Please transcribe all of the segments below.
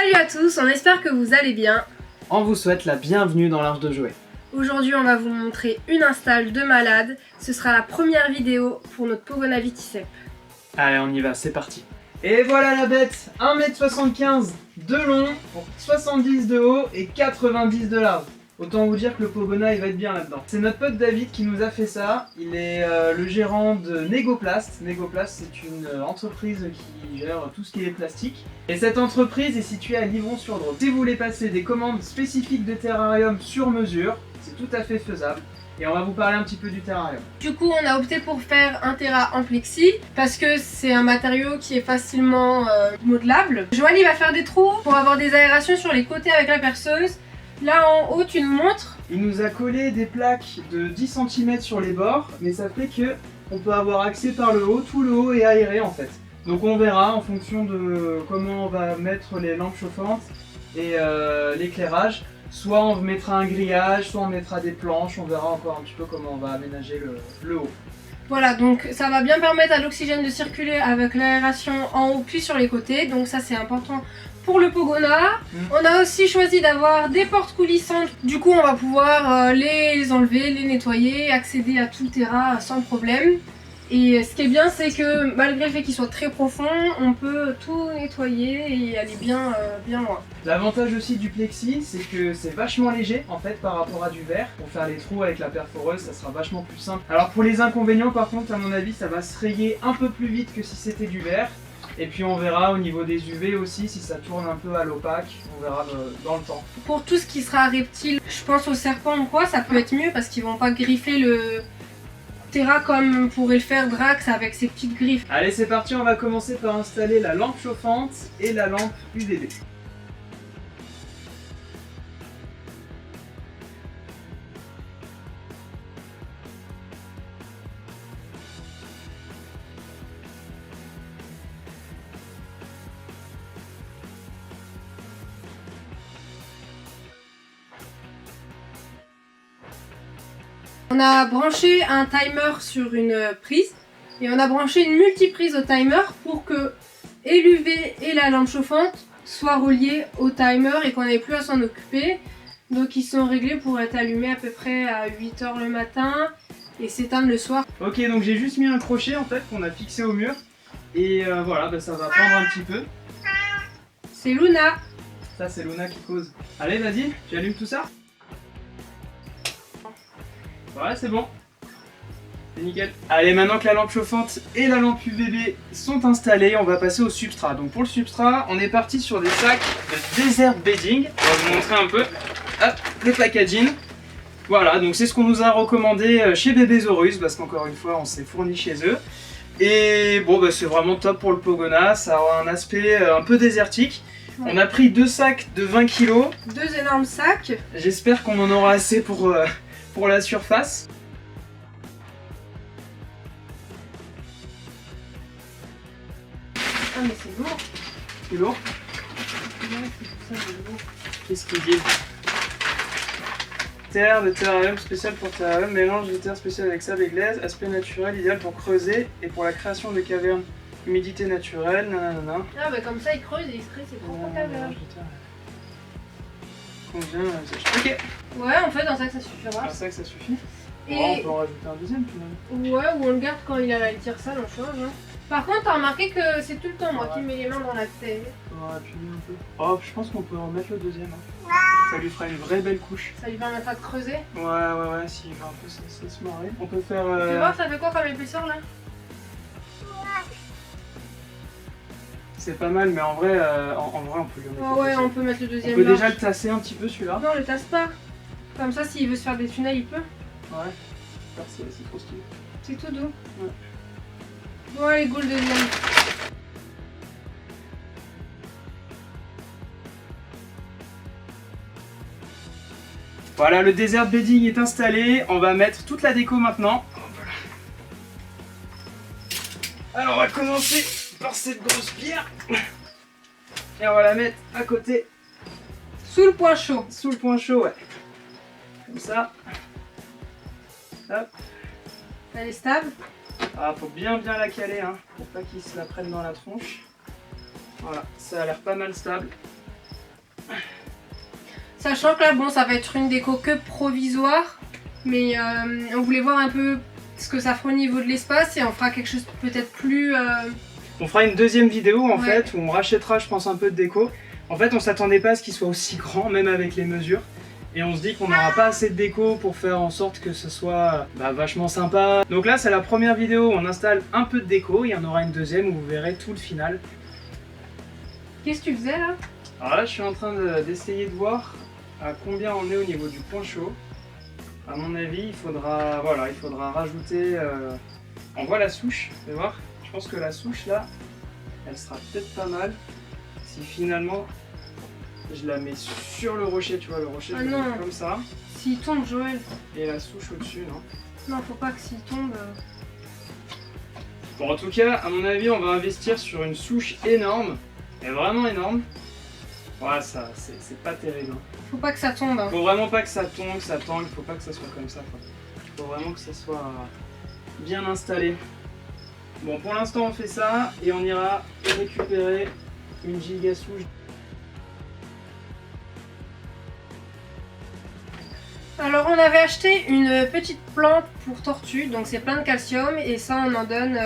Salut à tous, on espère que vous allez bien. On vous souhaite la bienvenue dans l'Arche de Jouer. Aujourd'hui on va vous montrer une install de malade. Ce sera la première vidéo pour notre Pogona Viticep. Allez, on y va, c'est parti. Et voilà la bête, 1m75 de long, pour 70 de haut et 90 de large. Autant vous dire que le Pogona il va être bien là-dedans. C'est notre pote David qui nous a fait ça. Il est le gérant de Negoplast. Negoplast c'est une entreprise qui gère tout ce qui est plastique. Et cette entreprise est située à Livron-sur-Drôme. Si vous voulez passer des commandes spécifiques de terrarium sur mesure, c'est tout à fait faisable. Et on va vous parler un petit peu du terrarium. Du coup on a opté pour faire un terra en plexi parce que c'est un matériau qui est facilement modelable. Joël il va faire des trous pour avoir des aérations sur les côtés avec la perceuse. Là en haut tu nous montres. Il nous a collé des plaques de 10 cm sur les bords, mais ça fait que on peut avoir accès par le haut, tout le haut est aéré en fait. Donc on verra en fonction de comment on va mettre les lampes chauffantes et l'éclairage. Soit on mettra un grillage, soit on mettra des planches, on verra encore un petit peu comment on va aménager le haut. Voilà, donc ça va bien permettre à l'oxygène de circuler avec l'aération en haut puis sur les côtés, donc ça c'est important pour le Pogona. On a aussi choisi d'avoir des portes coulissantes, du coup on va pouvoir les enlever, les nettoyer, accéder à tout le terrain sans problème. Et ce qui est bien c'est que malgré le fait qu'il soit très profond, on peut tout nettoyer et aller bien loin. L'avantage aussi du plexi, c'est que c'est vachement léger en fait par rapport à du verre. Pour faire les trous avec la perforeuse, ça sera vachement plus simple. Alors pour les inconvénients par contre, à mon avis, ça va se rayer un peu plus vite que si c'était du verre. Et puis on verra au niveau des UV aussi, si ça tourne un peu à l'opaque, on verra dans le temps. Pour tout ce qui sera reptile, je pense aux serpents ou quoi, ça peut être mieux parce qu'ils vont pas griffer le terra comme pourrait le faire Drax avec ses petites griffes. Allez c'est parti, on va commencer par installer la lampe chauffante et la lampe UVB. On a branché un timer sur une prise et on a branché une multiprise au timer pour que et l'UV et la lampe chauffante soient reliés au timer et qu'on n'ait plus à s'en occuper. Donc ils sont réglés pour être allumés à peu près à 8 h le matin et s'éteindre le soir. Ok, donc j'ai juste mis un crochet en fait qu'on a fixé au mur et voilà, bah, ça va prendre un petit peu. C'est Luna. Ça c'est Luna qui cause. Allez vas-y, tu allumes tout ça. Voilà, c'est bon. C'est nickel. Allez, maintenant que la lampe chauffante et la lampe UVB sont installées, on va passer au substrat. Donc pour le substrat, on est parti sur des sacs de desert bedding. On va vous montrer un peu. Hop, le packaging. Voilà, donc c'est ce qu'on nous a recommandé chez Bébésaurus, parce qu'encore une fois, on s'est fourni chez eux. Et bon, bah, c'est vraiment top pour le Pogona. Ça a un aspect un peu désertique. Ouais. On a pris 2 sacs de 20 kg. 2 énormes sacs. J'espère qu'on en aura assez pour la surface. Ah mais c'est lourd. C'est lourd. Qu'est-ce qu'il dit? Terre de terrarium spécial pour terrarium, mélange de terre spéciale avec sable et glaise, aspect naturel, idéal pour creuser et pour la création de cavernes. Humidité naturelle, nanana. Ah bah comme ça il creuse et il se crée ses propres cavernes. Ok. Ouais, en fait, un sac ça suffira. Un sac ça suffit. Et... on peut en rajouter un deuxième finalement. Ouais, ou on le garde quand il tire ça, on change. Hein. Par contre, t'as remarqué que c'est tout le temps moi qui mets les mains dans la tête. On va appuyer un peu. Oh, je pense qu'on peut en mettre le deuxième. Hein. Ça lui fera une vraie belle couche. Ça lui permettra de creuser. Ouais, s'il va un peu se marrer. On peut faire. Tu peux voir, ça fait quoi comme épaisseur là? C'est pas mal, mais en vrai, on peut lui en mettre. Oh ouais, on peut mettre le deuxième. On peut déjà le tasser un petit peu celui-là. Non, le tasse pas. Comme ça, s'il veut se faire des tunnels, il peut. Ouais, c'est trop stylé. C'est tout doux. Ouais. Bon, allez, go le deuxième. Voilà, le desert bedding est installé. On va mettre toute la déco maintenant. Alors, on va commencer par cette grosse pierre. Et on va la mettre à côté. Sous le point chaud. Sous le point chaud, ouais. Comme ça. Hop. Elle est stable. Ah, faut bien la caler, hein, pour pas qu'il se la prenne dans la tronche. Voilà, ça a l'air pas mal stable. Sachant que là, bon, ça va être une déco que provisoire, mais on voulait voir un peu ce que ça fera au niveau de l'espace et on fera quelque chose peut-être plus... On fera une deuxième vidéo en Ouais. fait où on rachètera je pense un peu de déco. En fait on s'attendait pas à ce qu'il soit aussi grand même avec les mesures. Et on se dit qu'on n'aura pas assez de déco pour faire en sorte que ce soit vachement sympa. Donc là c'est la première vidéo où on installe un peu de déco. Il y en aura une deuxième où vous verrez tout le final. Qu'est-ce que tu faisais là? Alors là je suis en train d'essayer de voir à combien on est au niveau du point chaud. À mon avis il faudra rajouter... On voit la souche, vous allez voir. Je pense que la souche là, elle sera peut-être pas mal si finalement je la mets sur le rocher, tu vois, le rocher je le mets comme ça, S'il tombe, Joël. et la souche au-dessus, non? Non, faut pas que s'il tombe... Bon, en tout cas, à mon avis, on va investir sur une souche énorme, et vraiment énorme. Ouais, ça, c'est pas terrible. Hein. Faut pas que ça tombe. Hein. Faut vraiment pas que ça tombe, que ça tangue, faut pas que ça soit comme ça, quoi. Faut vraiment que ça soit bien installé. Bon, pour l'instant, on fait ça, et on ira récupérer une giga souche. Alors on avait acheté une petite plante pour tortue, donc c'est plein de calcium et ça on en donne...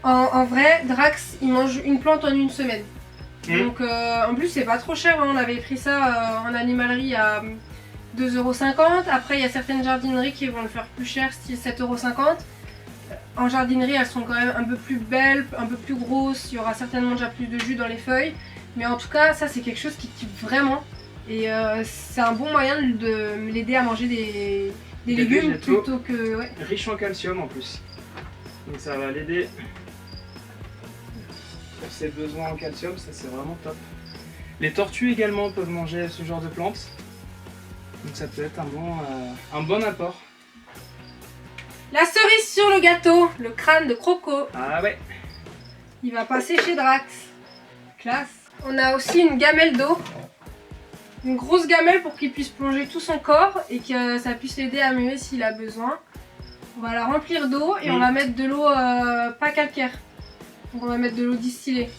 En vrai, Drax il mange une plante en une semaine. Donc en plus c'est pas trop cher, hein. On avait pris ça en animalerie à 2,50 €. Après il y a certaines jardineries qui vont le faire plus cher, style 7,50 €. En jardinerie elles sont quand même un peu plus belles, un peu plus grosses, il y aura certainement déjà plus de jus dans les feuilles. Mais en tout cas ça c'est quelque chose qui tue vraiment. Et c'est un bon moyen de l'aider à manger des légumes plutôt que... Ouais. Riche en calcium en plus. Donc ça va l'aider pour ses besoins en calcium, ça c'est vraiment top. Les tortues également peuvent manger ce genre de plantes. Donc ça peut être un bon apport. La cerise sur le gâteau, le crâne de Croco. Ah ouais. Il va passer chez Drax. Classe. On a aussi une gamelle d'eau. Une grosse gamelle pour qu'il puisse plonger tout son corps et que ça puisse l'aider à muer s'il a besoin. On va la remplir d'eau et on va mettre de l'eau pas calcaire. Donc on va mettre de l'eau distillée.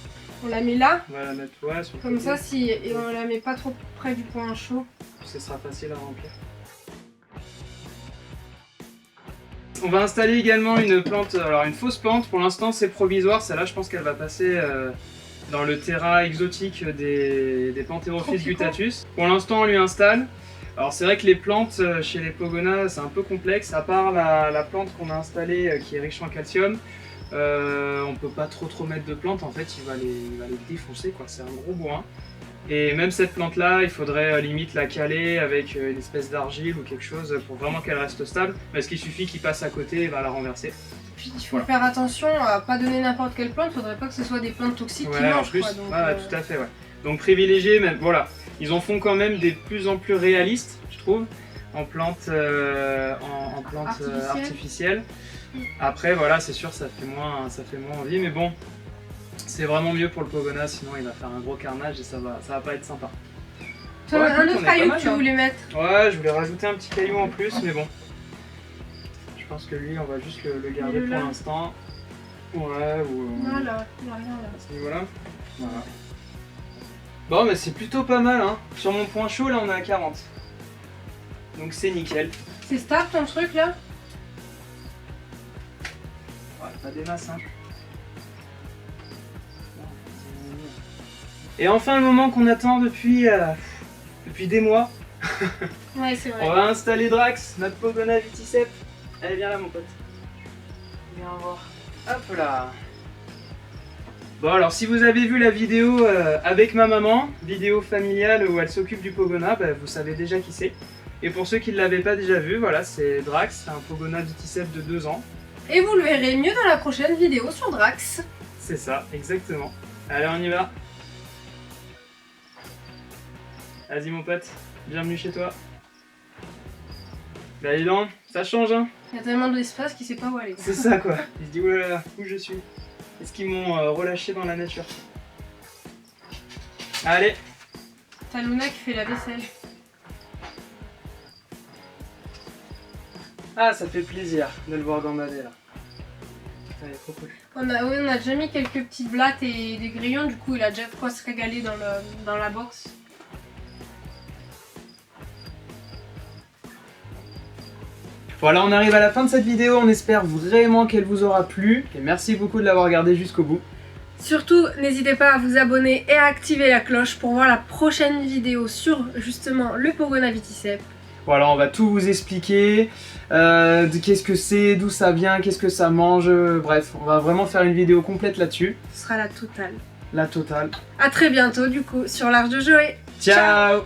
On la met là. On va la mettre sur le Comme côté. ça, et on la met pas trop près du point chaud. Ce sera facile à remplir. On va installer également une plante, alors une fausse plante. Pour l'instant c'est provisoire, celle-là je pense qu'elle va passer dans le terra exotique des Pantherophis guttatus. Pour l'instant on lui installe. Alors c'est vrai que les plantes chez les Pogonas c'est un peu complexe, à part la plante qu'on a installée qui est riche en calcium. On peut pas trop mettre de plantes, en fait il va les défoncer quoi, c'est un gros bourrin. Et même cette plante là, il faudrait limite la caler avec une espèce d'argile ou quelque chose pour vraiment qu'elle reste stable. Parce qu'il suffit qu'il passe à côté et va la renverser. Puis il faut faire attention à pas donner n'importe quelle plante, faudrait pas que ce soit des plantes toxiques qui mangent. En plus, quoi, donc, tout à fait, ouais. Donc privilégier, même, voilà, ils en font quand même des plus en plus réalistes, je trouve, en plantes, artificielles. Après, voilà, c'est sûr, ça fait moins envie, mais bon, c'est vraiment mieux pour le Pogona, sinon il va faire un gros carnage et ça va pas être sympa. Toi, Ouais, un écoute, autre on est caillou pas que tu mal, hein. voulais mettre. Ouais, je voulais rajouter un petit caillou en plus, mais bon. Je pense que lui, on va juste le garder Mets-le pour là. l'instant. Ouais, ou... Voilà, il n'y a rien là. à ce niveau-là. Voilà. Bon, mais c'est plutôt pas mal, hein. Sur mon point chaud, là, on est à 40. Donc c'est nickel. C'est stable ton truc là? Ouais, pas des masses, hein. Et enfin, le moment qu'on attend depuis des mois. Ouais, c'est vrai. On va installer Drax, notre Pogona Viticep. Allez, viens là, mon pote. Viens voir. Hop là. Bon, alors, si vous avez vu la vidéo avec ma maman, vidéo familiale où elle s'occupe du Pogona, bah, vous savez déjà qui c'est. Et pour ceux qui ne l'avaient pas déjà vu, voilà, c'est Drax, un Pogona Viticep de 2 ans. Et vous le verrez mieux dans la prochaine vidéo sur Drax. C'est ça, exactement. Allez, on y va. Vas-y, mon pote, bienvenue chez toi. Bah, dis donc, ça change, hein. Il y a tellement d'espace qu'il sait pas où aller. C'est ça, quoi. Il se dit, oulala, où je suis? Est-ce qu'ils m'ont relâché dans la nature? Allez. T'as Luna qui fait la vaisselle. Ah, ça fait plaisir de le voir gambader, là. Putain, il est trop cool. On a déjà mis quelques petites blattes et des grillons, du coup il a déjà de quoi se régaler dans la box. Voilà, on arrive à la fin de cette vidéo, on espère vraiment qu'elle vous aura plu. Et merci beaucoup de l'avoir regardé jusqu'au bout. Surtout, n'hésitez pas à vous abonner et à activer la cloche pour voir la prochaine vidéo sur justement le Pogona Viticep. Voilà, on va tout vous expliquer, qu'est-ce que c'est, d'où ça vient, qu'est-ce que ça mange, bref, on va vraiment faire une vidéo complète là-dessus. Ce sera la totale. La totale. A très bientôt du coup sur l'Arche de Joé. Ciao.